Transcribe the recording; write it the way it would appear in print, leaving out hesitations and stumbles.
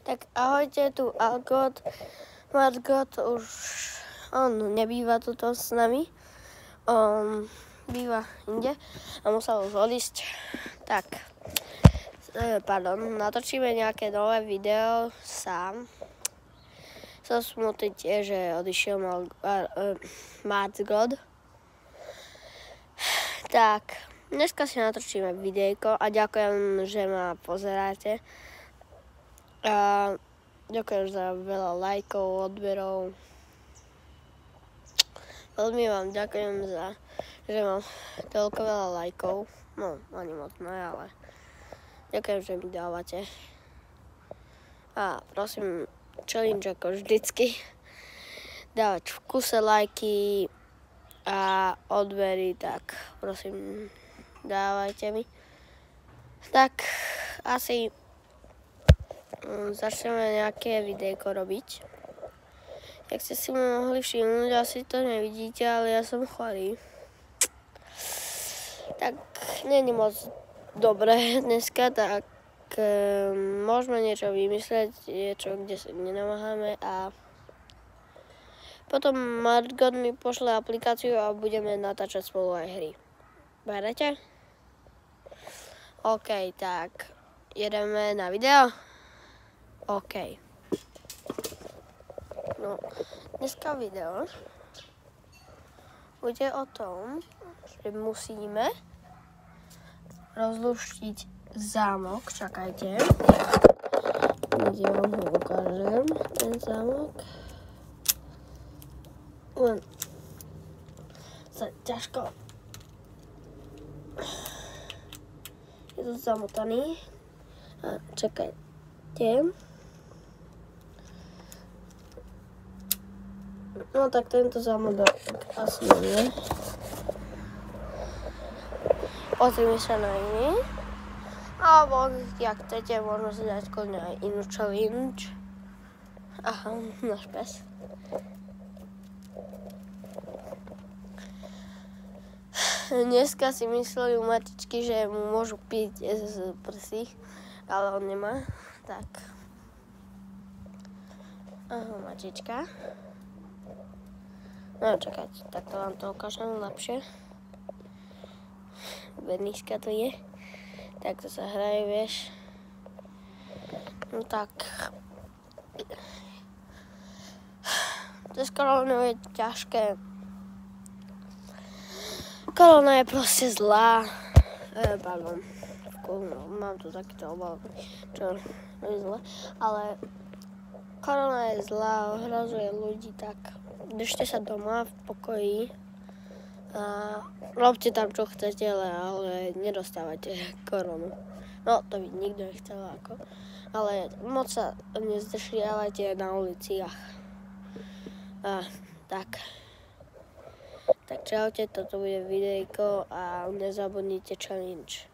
Tak ahojte, tu Algot. Margot už, on nebýva tuto s nami. On býva inde a musel už odísť. Tak, natočíme nejaké nové video sám. Som smutný tiež, že odišiel Margot. Tak, dneska si natočíme videjko a ďakujem, že ma pozeráte. A ďakujem za veľa lajkov, odberov. Veľmi vám ďakujem za, že mám toľko veľa lajkov. No, ani moc ne, ale ďakujem, že mi dávate. A prosím, challenge ako vždycky. Dávať v kuse lajky a odbery, tak prosím, dávajte mi. Tak, asi začneme nejaké videjko robiť. Jak ste si mohli všimnúť, asi to nevidíte, ale ja som chorý. Tak není moc dobré dneska, tak môžeme niečo vymysleť, niečo, kde sa nenamáhame a potom Margot mi pošle aplikáciu a budeme natáčať spolu aj hry. Berete? OK, tak jedeme na video. OK. No, dneska video bude o tom, že musíme rozluštiť zámok. Čakajte. Kde vám ho ukážem, ten zámok. Len sa ťažko. Je to zamotaný. A čakajte. No tak tento zámok asi nie. Pozrime sa na iný. Alebo, jak chcete, možno si dať kľudne aj inú challenge. Aha, náš pes. Dneska si mysleli u Matičky, že mu môžu piť z prsí, ale on nemá. Tak. Aha, Matička. No čakajte, tak to vám to ukážem lepšie. Bernička to je. Tak to sa hraje, vieš. No tak. To s koronou je ťažké. Korona je proste zlá. Pardon. Mám tu takýto obal, čo je zlé. Ale korona je zlá, ohrozuje ľudí, tak držte sa doma v pokoji a robte tam, čo chcete, ale nedostávajte koronu. No, to by nikto nechcel, ako. Ale moc sa nezdržiavajte na uliciach. Tak. Tak čaute, toto bude videjko a nezabudnite challenge.